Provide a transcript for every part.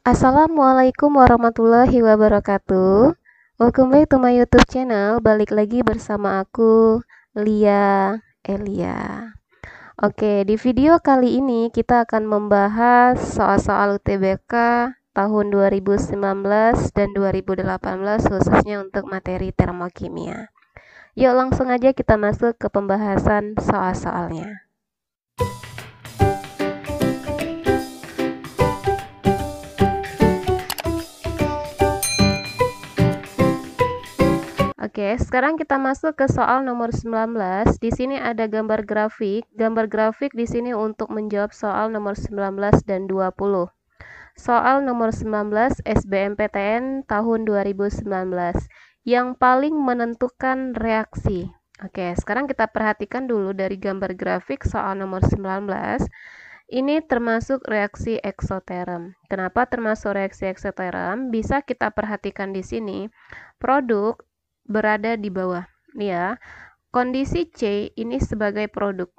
Assalamualaikum warahmatullahi wabarakatuh. Welcome back to my YouTube channel. Balik lagi bersama aku, Lia Elia. Oke, di video kali ini kita akan membahas soal-soal UTBK tahun 2019 dan 2018 khususnya untuk materi termokimia. Yuk langsung aja kita masuk ke pembahasan soal-soalnya. Oke, sekarang kita masuk ke soal nomor 19. Di sini ada gambar grafik. Gambar grafik di sini untuk menjawab soal nomor 19 dan 20. Soal nomor 19 SBMPTN tahun 2019. Yang paling menentukan reaksi. Oke, sekarang kita perhatikan dulu dari gambar grafik soal nomor 19. Ini termasuk reaksi eksoterm. Kenapa termasuk reaksi eksoterm? Bisa kita perhatikan di sini. Produk berada di bawah. Nih ya, kondisi C ini sebagai produk.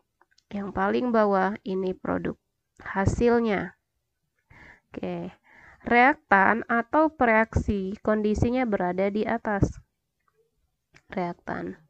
Yang paling bawah ini produk. Hasilnya. Oke. Reaktan atau reaksi kondisinya berada di atas. Reaktan.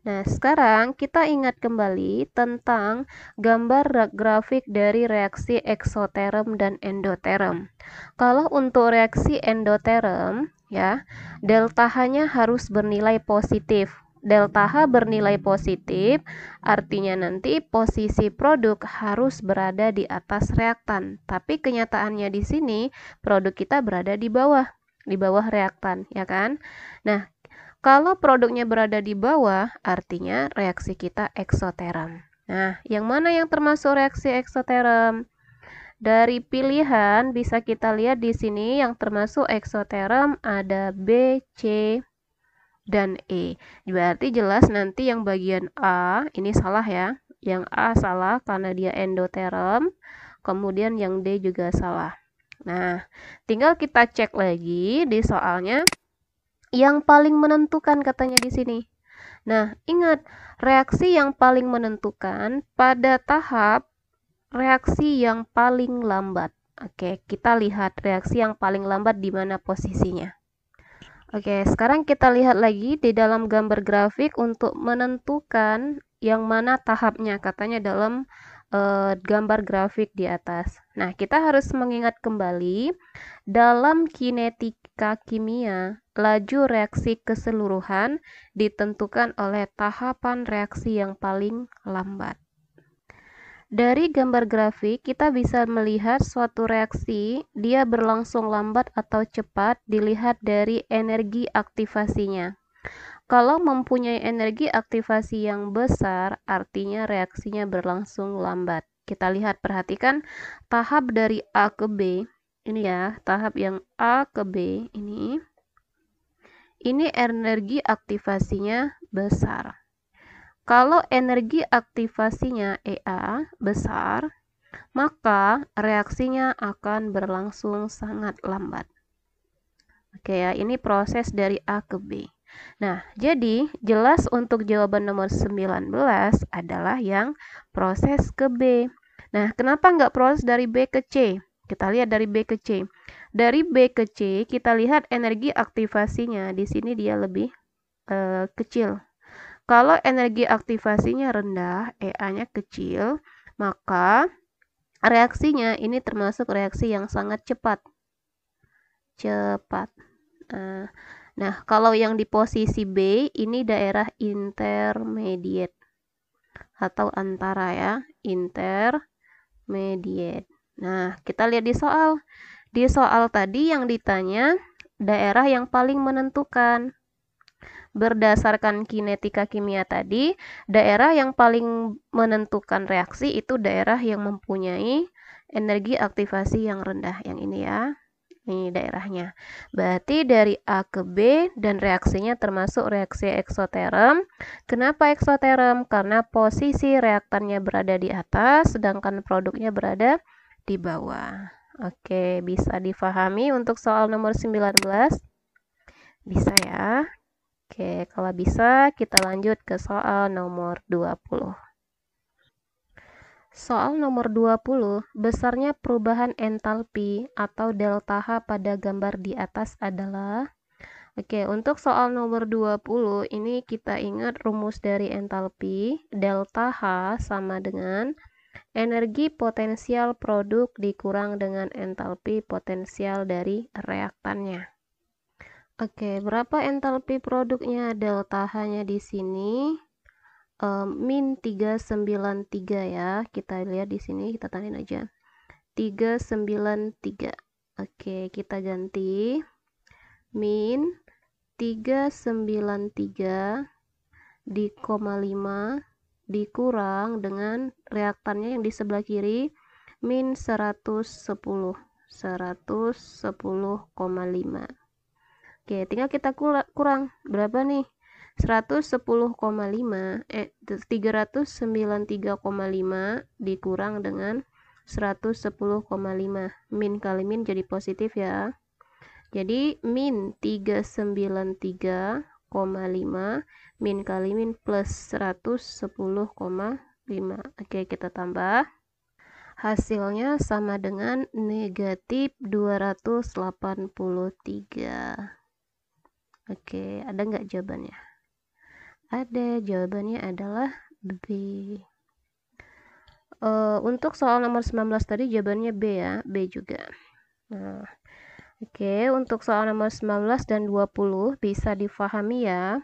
Nah, sekarang kita ingat kembali tentang gambar grafik dari reaksi eksoterm dan endoterm. Kalau untuk reaksi endoterm, ya, delta H-nya harus bernilai positif. Delta H bernilai positif, artinya nanti posisi produk harus berada di atas reaktan. Tapi kenyataannya di sini produk kita berada di bawah reaktan, ya kan? Nah, kalau produknya berada di bawah, artinya reaksi kita eksoterm. Nah, yang mana yang termasuk reaksi eksoterm? Dari pilihan bisa kita lihat di sini yang termasuk eksoterm ada B, C, dan E. Berarti jelas nanti yang bagian A ini salah ya. Yang A salah karena dia endoterm. Kemudian yang D juga salah. Nah, tinggal kita cek lagi di soalnya. Yang paling menentukan katanya di sini. Nah, ingat, reaksi yang paling menentukan pada tahap reaksi yang paling lambat. Oke, kita lihat reaksi yang paling lambat di mana posisinya. Oke, sekarang kita lihat lagi di dalam gambar grafik untuk menentukan yang mana tahapnya katanya dalam gambar grafik di atas. Nah, kita harus mengingat kembali dalam kinetika kimia, laju reaksi keseluruhan ditentukan oleh tahapan reaksi yang paling lambat. Dari gambar grafik, kita bisa melihat suatu reaksi, dia berlangsung lambat atau cepat dilihat dari energi aktivasinya. Kalau mempunyai energi aktivasi yang besar, artinya reaksinya berlangsung lambat. Kita lihat, perhatikan tahap dari A ke B. Ini ya, tahap yang A ke B ini. Ini energi aktivasinya besar. Kalau energi aktivasinya EA besar, maka reaksinya akan berlangsung sangat lambat. Oke ya, ini proses dari A ke B. Nah, jadi jelas untuk jawaban nomor 19 adalah yang proses ke B. Nah, kenapa nggak proses dari B ke C? Kita lihat dari B ke C. Dari B ke C, kita lihat energi aktivasinya. Di sini dia lebih kecil. Kalau energi aktivasinya rendah, EA-nya kecil, maka reaksinya ini termasuk reaksi yang sangat cepat. Nah, kalau yang di posisi B, ini daerah intermediate atau antara ya, intermediate. Nah, kita lihat di soal. Di soal tadi yang ditanya daerah yang paling menentukan. Berdasarkan kinetika kimia tadi, daerah yang paling menentukan reaksi itu daerah yang mempunyai energi aktivasi yang rendah. Yang ini ya. Ini daerahnya. Berarti dari A ke B dan reaksinya termasuk reaksi eksoterm. Kenapa eksoterm? Karena posisi reaktannya berada di atas, sedangkan produknya berada di bawah. Oke, bisa difahami untuk soal nomor 19? Bisa ya? Oke, kalau bisa kita lanjut ke soal nomor 20. Soal nomor 20, besarnya perubahan entalpi atau delta H pada gambar di atas adalah. Oke, untuk soal nomor 20 ini kita ingat rumus dari entalpi. Delta H sama dengan energi potensial produk dikurang dengan entalpi potensial dari reaktannya. Oke, berapa entalpi produknya? Delta H-nya di sini min 393 ya. Kita lihat di sini, kita tandain aja. 393. Oke, kita ganti min 393 di koma 5 dikurang dengan reaktannya yang di sebelah kiri min 110,5. Oke, tinggal kita kurang berapa nih? 393,5 dikurang dengan 110,5. Min kali min jadi positif ya. Jadi min 393,5 min kali min plus 110,5. Oke, kita tambah. Hasilnya sama dengan negatif 283. Oke, ada nggak jawabannya? Ada, jawabannya adalah B. Untuk soal nomor 19 tadi jawabannya B ya, B juga. Nah, oke, untuk soal nomor 19 dan 20 bisa difahami ya.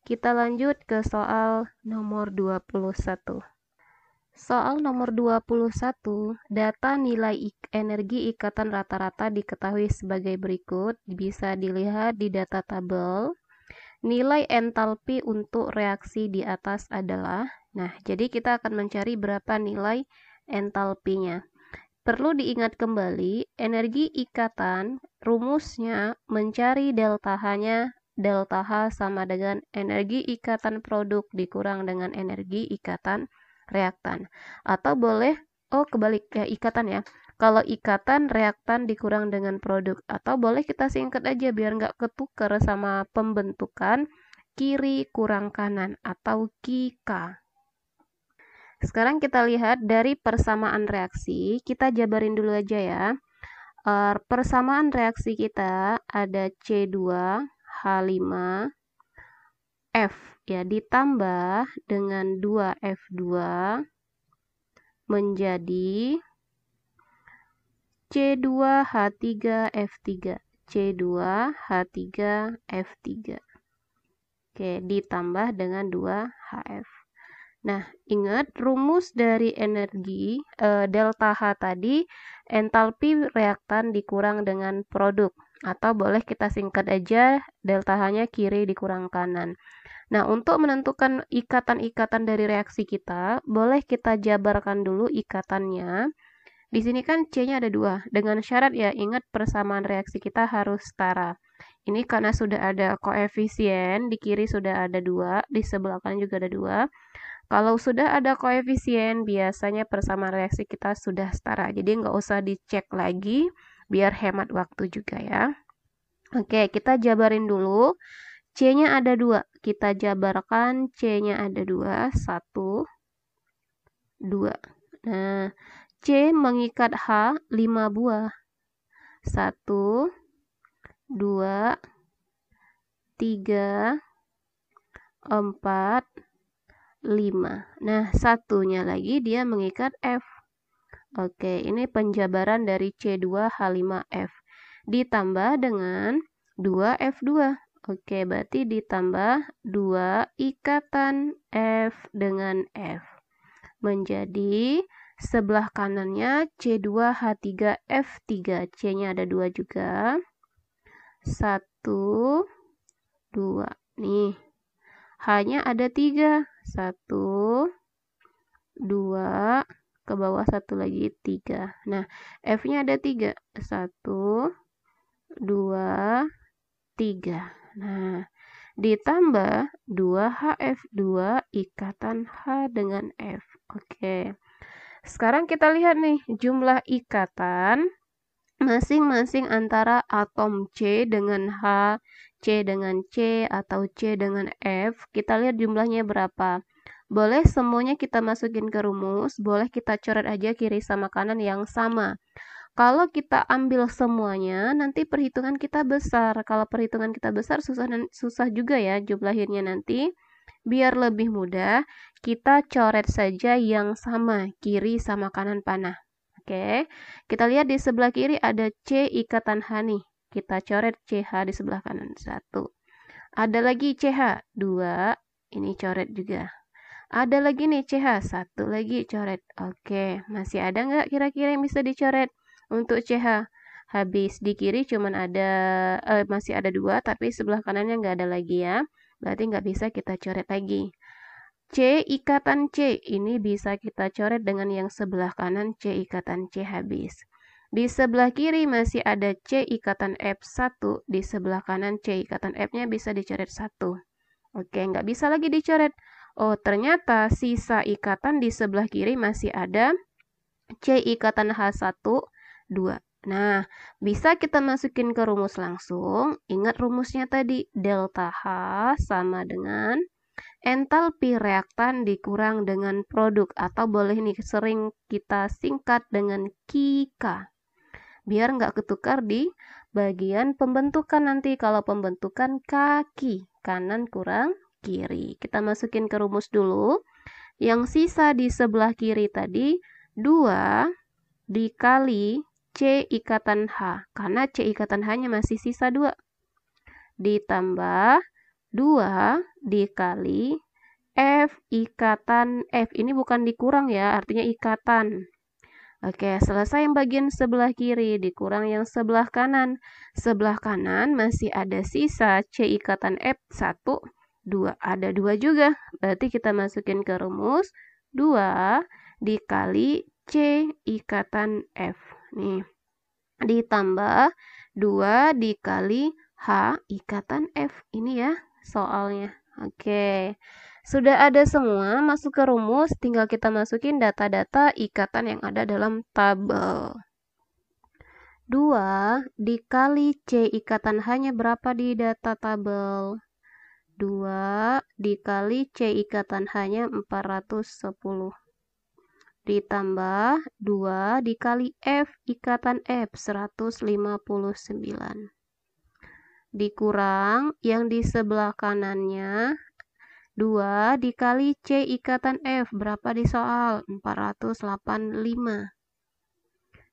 Kita lanjut ke soal nomor 21. Soal nomor 21, data nilai energi ikatan rata-rata diketahui sebagai berikut. Bisa dilihat di data tabel. Nilai entalpi untuk reaksi di atas adalah, nah, jadi kita akan mencari berapa nilai entalpinya. Perlu diingat kembali, energi ikatan, rumusnya mencari delta H-nya, delta H sama dengan energi ikatan produk dikurang dengan energi ikatan reaktan. Atau boleh, kebalik ya, ikatan ya. Kalau ikatan reaktan dikurang dengan produk. Atau boleh kita singkat aja biar nggak ketuker sama pembentukan kiri kurang kanan atau KIKA. Sekarang kita lihat dari persamaan reaksi. Kita jabarin dulu aja ya. Persamaan reaksi kita ada C2H5F ya, ditambah dengan 2F2 menjadi C2H3F3. C2H3F3. Oke, ditambah dengan 2HF. Nah, ingat rumus dari energi delta H tadi, entalpi reaktan dikurang dengan produk. Atau boleh kita singkat aja, delta H-nya kiri dikurang kanan. Nah, untuk menentukan ikatan-ikatan dari reaksi kita, boleh kita jabarkan dulu ikatannya. Di sini kan C-nya ada 2. Dengan syarat ya, ingat persamaan reaksi kita harus setara. Ini karena sudah ada koefisien, di kiri sudah ada 2, di sebelah kanan juga ada 2. Kalau sudah ada koefisien, biasanya persamaan reaksi kita sudah setara. Jadi nggak usah dicek lagi, biar hemat waktu juga ya. Oke, kita jabarin dulu. C-nya ada 2. Kita jabarkan C-nya ada 2. 1, 2. Nah, C mengikat H 5 buah. 1, 2, 3, 4, 5. Nah, satunya lagi dia mengikat F. Oke, ini penjabaran dari C2H5F. Ditambah dengan 2F2. Oke, berarti ditambah 2 ikatan F dengan F. Menjadi sebelah kanannya C2H3F3. C-nya ada 2 juga. 1, 2. Nih. H-nya ada 3. 1, 2, ke bawah 1 lagi 3. Nah, F-nya ada 3. 1, 2, 3. Nah, ditambah 2HF2 ikatan H dengan F. Oke. Sekarang kita lihat nih jumlah ikatan masing-masing antara atom C dengan H, C dengan C, atau C dengan F. Kita lihat jumlahnya berapa. Boleh semuanya kita masukin ke rumus, boleh kita coret aja kiri sama kanan yang sama. Kalau kita ambil semuanya, nanti perhitungan kita besar. Kalau perhitungan kita besar, susah juga ya jumlahinnya nanti. Biar lebih mudah, kita coret saja yang sama, kiri sama kanan panah. Oke, kita lihat di sebelah kiri ada C ikatan H nih. Kita coret CH di sebelah kanan. 1. Ada lagi CH, 2. Ini coret juga. Ada lagi nih CH, 1 lagi coret. Oke, masih ada nggak kira-kira yang bisa dicoret? Untuk CH, habis di kiri cuman ada, masih ada 2, tapi sebelah kanannya nggak ada lagi ya. Berarti nggak bisa kita coret lagi. C ikatan C, ini bisa kita coret dengan yang sebelah kanan C ikatan C habis. Di sebelah kiri masih ada C ikatan F1, di sebelah kanan C ikatan F-nya bisa dicoret 1. Oke, nggak bisa lagi dicoret. Oh, ternyata sisa ikatan di sebelah kiri masih ada C ikatan H1, 2. Nah, bisa kita masukin ke rumus langsung. Ingat rumusnya tadi, delta H sama dengan entalpi reaktan dikurang dengan produk, atau boleh nih sering kita singkat dengan KIK. Biar nggak ketukar di bagian pembentukan nanti. Kalau pembentukan kaki, kanan kurang kiri. Kita masukin ke rumus dulu. Yang sisa di sebelah kiri tadi 2 dikali C ikatan H. Karena C ikatan H-nya masih sisa 2. Ditambah 2 dikali F ikatan F. Ini bukan dikurang ya, artinya ikatan. Oke, selesai yang bagian sebelah kiri, dikurang yang sebelah kanan. Sebelah kanan masih ada sisa C ikatan F1, 2. Ada 2 juga, berarti kita masukin ke rumus 2 dikali C ikatan F. Nih, ditambah 2 dikali H ikatan F. Ini ya soalnya. Oke. Sudah ada semua, masuk ke rumus, tinggal kita masukin data-data ikatan yang ada dalam tabel. 2 dikali C ikatan H-nya berapa di data tabel? 2 dikali C ikatan H-nya 410. Ditambah 2 dikali F ikatan F 159. Dikurang yang di sebelah kanannya 2 dikali C ikatan F, berapa di soal? 485.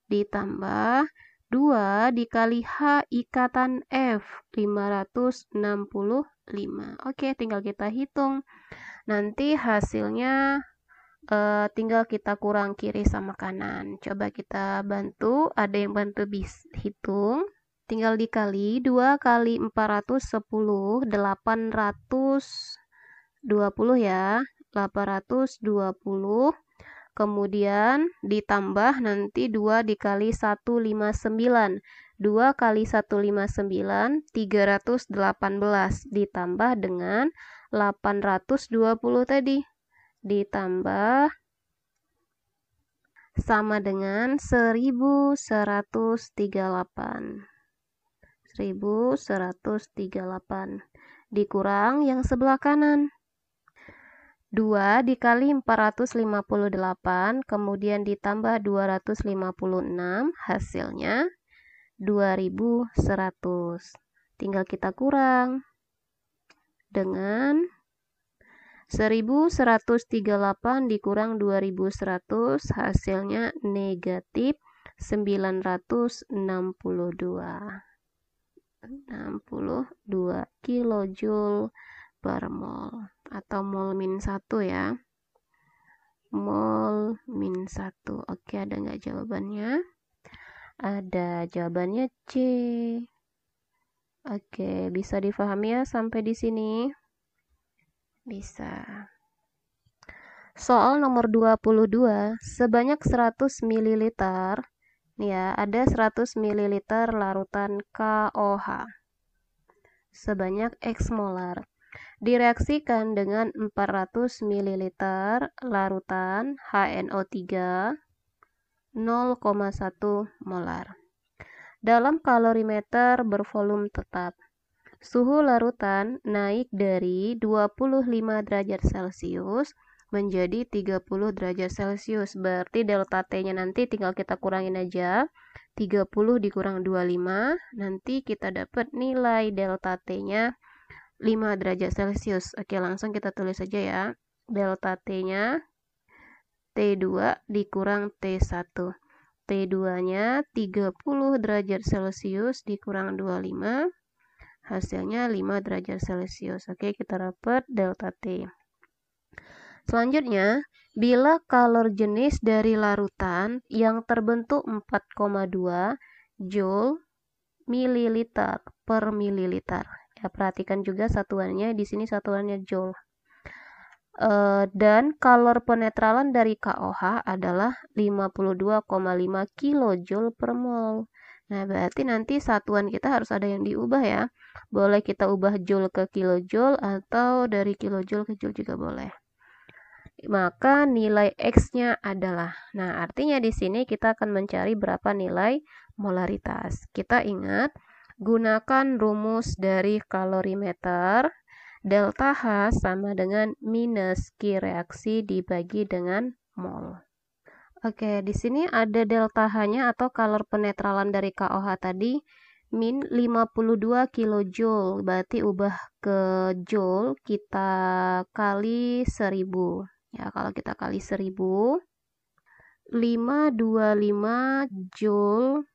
Ditambah 2 dikali H ikatan F, 565. Oke, tinggal kita hitung. Nanti hasilnya tinggal kita kurang kiri sama kanan. Coba kita bantu, ada yang bantu hitung. Tinggal dikali 2 kali 410, 820 ya, 820, kemudian ditambah nanti 2 dikali 159, 2 kali 159, 318, ditambah dengan 820 tadi, ditambah sama dengan 1138, 1138, dikurang yang sebelah kanan. 2 dikali 458, kemudian ditambah 256, hasilnya 2100. Tinggal kita kurang dengan 1138 dikurang 2100, hasilnya negatif 962. 62 kilojoule per mol, atau mol min 1 ya, mol min 1. Oke, ada nggak jawabannya? Ada, jawabannya C. Oke, bisa difahami ya sampai di sini? Bisa. Soal nomor 22, sebanyak 100 ml, nih ya, ada 100 ml larutan KOH sebanyak X molar. Direaksikan dengan 400 ml larutan HNO3 0,1 molar. Dalam kalorimeter bervolume tetap, suhu larutan naik dari 25 derajat Celcius menjadi 30 derajat Celcius. Berarti delta T-nya nanti tinggal kita kurangin aja. 30 dikurang 25, nanti kita dapat nilai delta T-nya 5 derajat Celcius. Oke, langsung kita tulis saja ya. Delta T-nya T2 dikurang T1. T2-nya 30 derajat Celcius dikurang 25. Hasilnya 5 derajat Celcius. Oke, kita dapat delta T. Selanjutnya, bila kalor jenis dari larutan yang terbentuk 4,2 Joule mililiter per mililiter. Ya, perhatikan juga satuannya, di sini satuannya Joule. Dan kalor penetralan dari KOH adalah 52,5 kJ per mol. Nah, berarti nanti satuan kita harus ada yang diubah ya. Boleh kita ubah joule ke kilojoule atau dari kilojoule ke joule juga boleh. Maka nilai X-nya adalah, nah artinya di sini kita akan mencari berapa nilai molaritas. Kita ingat, gunakan rumus dari kalorimeter. Delta H sama dengan minus Q reaksi dibagi dengan mol. Oke, di sini ada delta H-nya atau kalor penetralan dari KOH tadi min 52 kJ. Berarti ubah ke joule kita kali 1000. Ya, kalau kita kali 1000 525 joule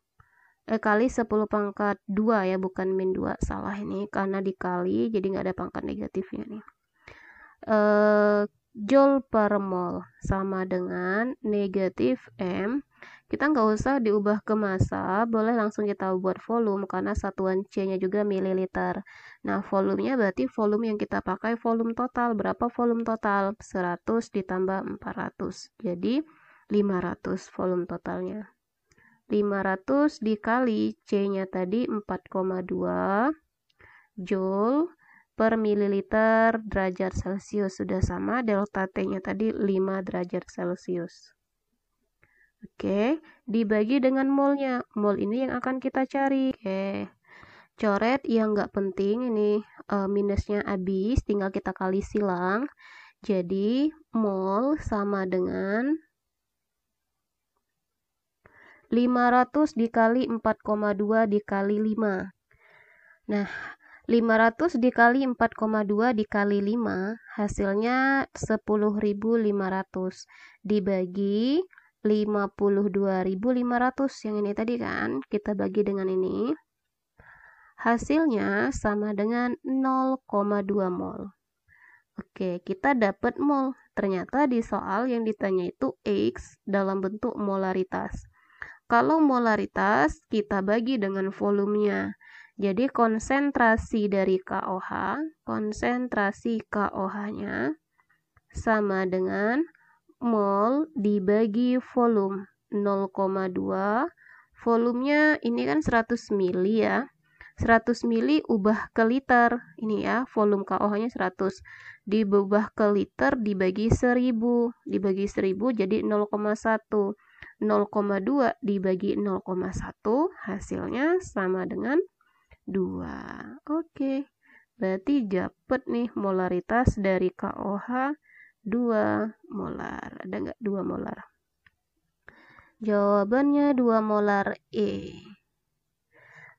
kali 10 pangkat 2 ya, bukan min 2, salah ini karena dikali jadi nggak ada pangkat negatifnya nih. Joule per mol sama dengan negatif M. Kita nggak usah diubah ke massa, boleh langsung kita buat volume karena satuan C-nya juga mililiter. Nah, volumenya berarti volume yang kita pakai volume total. Berapa volume total? 100 ditambah 400. Jadi 500 volume totalnya. 500 dikali C-nya tadi 4,2 Joule per mililiter derajat Celcius. Sudah sama, delta T-nya tadi 5 derajat Celcius. Oke, dibagi dengan molnya. Mol ini yang akan kita cari. Oke, coret yang nggak penting. Ini minusnya habis, tinggal kita kali silang. Jadi, mol sama dengan 500 dikali 4,2 dikali 5. Nah, 500 dikali 4,2 dikali 5 hasilnya 10.500 dibagi 52.500 yang ini tadi kan, kita bagi dengan ini. Hasilnya sama dengan 0,2 mol. Oke, kita dapat mol. Ternyata di soal yang ditanya itu X dalam bentuk molaritas. Kalau molaritas kita bagi dengan volumenya. Jadi konsentrasi dari KOH, konsentrasi KOH-nya sama dengan mol dibagi volume 0,2. Volumenya ini kan 100 mili ya. 100 mili ubah ke liter. Ini ya, volume KOH-nya 100. Diubah ke liter dibagi 1000. Dibagi 1000 jadi 0,1. 0,2 dibagi 0,1 hasilnya sama dengan 2. Oke, berarti dapat nih molaritas dari KOH 2 molar. Ada nggak 2 molar? Jawabannya 2 molar E.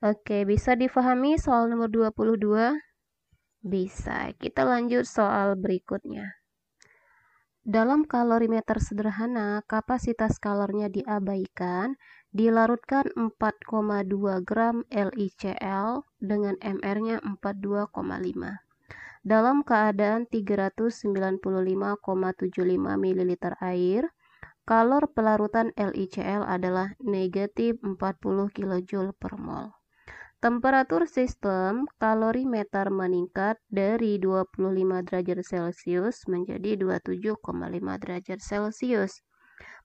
Oke, bisa difahami soal nomor 22? Bisa. Kita lanjut soal berikutnya. Dalam kalorimeter sederhana, kapasitas kalornya diabaikan, dilarutkan 4,2 gram LiCl dengan MR-nya 42,5. Dalam keadaan 395,75 ml air, kalor pelarutan LiCl adalah negatif 40 kJ per mol. Temperatur sistem kalorimeter meningkat dari 25 derajat Celcius menjadi 27,5 derajat Celcius.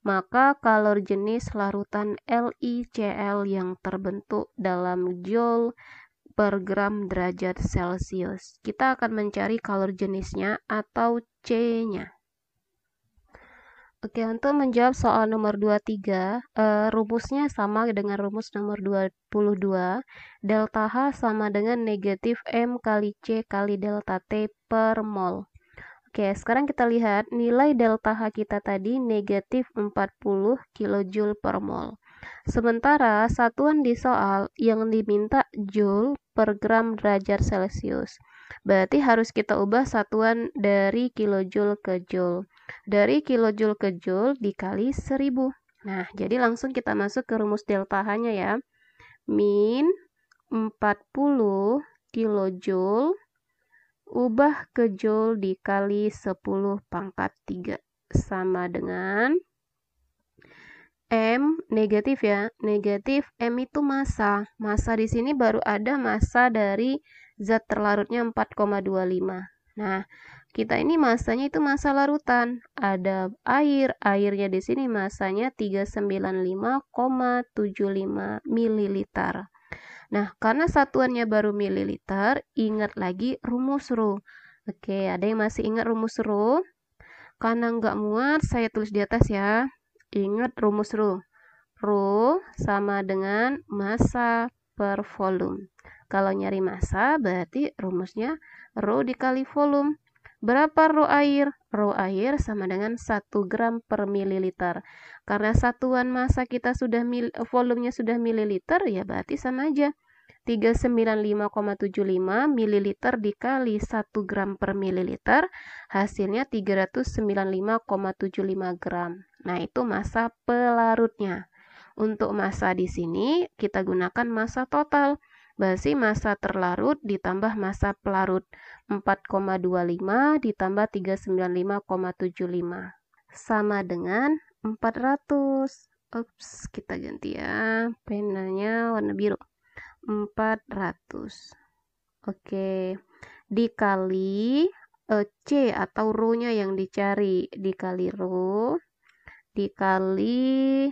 Maka kalor jenis larutan LiCl yang terbentuk dalam joule per gram derajat Celcius. Kita akan mencari kalor jenisnya atau C-nya. Oke, untuk menjawab soal nomor 23, rumusnya sama dengan rumus nomor 22. Delta H sama dengan negatif M kali C kali delta T per mol. Oke, sekarang kita lihat nilai delta H kita tadi negatif 40 kJ per mol. Sementara satuan di soal yang diminta Joule per gram derajat Celcius. Berarti harus kita ubah satuan dari kilojoule ke joule. Dari kilojoule ke joule dikali 1000. Nah, jadi langsung kita masuk ke rumus delta H-nya ya. Min 40 kilojoule ubah ke joule dikali 10 pangkat 3 sama dengan M negatif ya. Negatif M itu massa. Massa di sini baru ada massa dari zat terlarutnya 4,25. Nah, kita ini massanya itu massa larutan. Ada air. Airnya di sini massanya 395,75 ml. Nah, karena satuannya baru mililiter, ingat lagi rumus Rho. Oke, ada yang masih ingat rumus Rho? Karena nggak muat, saya tulis di atas ya. Ingat rumus Rho. Rho sama dengan massa per volume. Kalau nyari massa, berarti rumusnya Rho dikali volume. Berapa Rho air? Rho air sama dengan 1 gram per mililiter. Karena satuan massa kita sudah volumenya sudah mililiter, ya berarti sama aja. 395,75 mililiter dikali 1 gram per mililiter, hasilnya 395,75 gram. Nah, itu massa pelarutnya. Untuk massa di sini kita gunakan massa total. Berarti massa terlarut ditambah massa pelarut 4,25 ditambah 395,75 sama dengan 400. Ups, kita ganti ya. Penanya warna biru. 400. Oke. Dikali C atau Rho-nya yang dicari. Dikali Rho. Dikali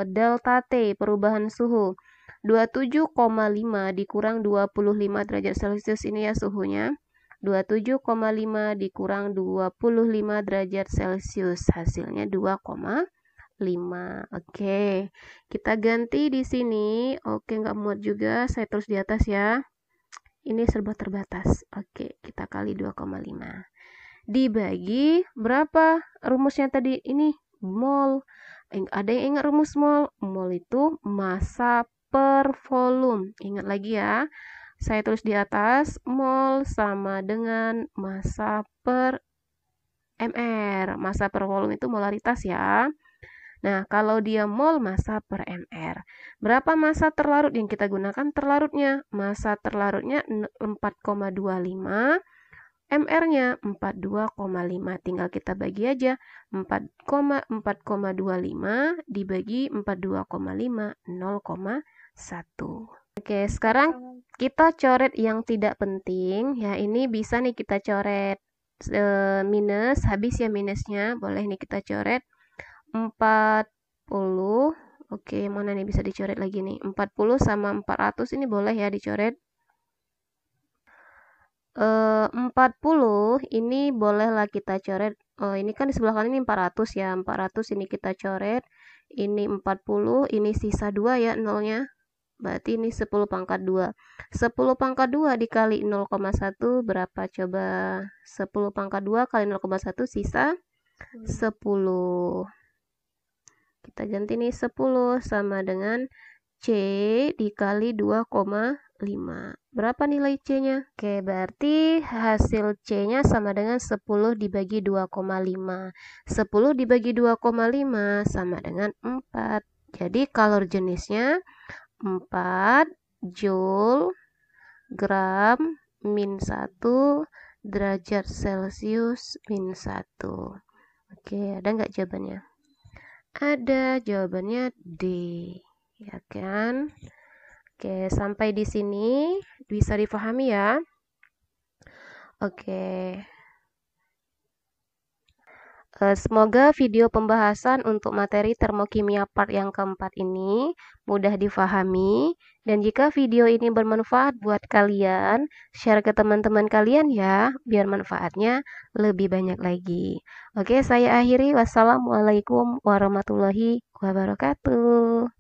delta T, perubahan suhu. 27,5 dikurang 25 derajat Celcius ini ya suhunya. 27,5 dikurang 25 derajat Celcius. Hasilnya 2,5. Oke, kita ganti di sini. Oke, nggak muat juga. Saya terus di atas ya. Ini serba terbatas. Oke, kita kali 2,5. Dibagi berapa rumusnya tadi? Ini mol. Ada yang ingat rumus mol? Mol itu massa per volume. Ingat lagi ya. Saya tulis di atas, mol sama dengan massa per mr. Massa per volume itu molaritas ya. Nah, kalau dia mol, massa per mr. Berapa massa terlarut yang kita gunakan terlarutnya? Massa terlarutnya 4,25, mr-nya 42,5. Tinggal kita bagi aja. 4,25 dibagi 42,5, 0,1. Oke, sekarang kita coret yang tidak penting. Ya, ini bisa nih kita coret minus, habis ya minusnya. Boleh nih kita coret 40. Oke, mana nih bisa dicoret lagi nih? 40 sama 400 ini boleh ya dicoret. 40 ini bolehlah kita coret. Oh, ini kan di sebelah kanan ini 400 ya. 400 ini kita coret. Ini 40, ini sisa 2 ya nolnya. Berarti ini 10 pangkat 2. 10 pangkat 2 dikali 0,1 berapa coba? 10 pangkat 2 kali 0,1 sisa 10. Kita ganti nih 10 sama dengan C dikali 2,5. Berapa nilai C-nya? Oke, berarti hasil C-nya sama dengan 10 dibagi 2,5. 10 dibagi 2,5 sama dengan 4. Jadi kalor jenisnya 4 Joule gram min 1 derajat Celcius min 1. Oke, ada nggak jawabannya? Ada, jawabannya D. Ya kan? Oke, sampai di sini bisa dipahami ya. Oke. Semoga video pembahasan untuk materi termokimia part yang keempat ini mudah difahami. Dan jika video ini bermanfaat buat kalian, share ke teman-teman kalian ya, biar manfaatnya lebih banyak lagi. Oke, saya akhiri. Wassalamualaikum warahmatullahi wabarakatuh.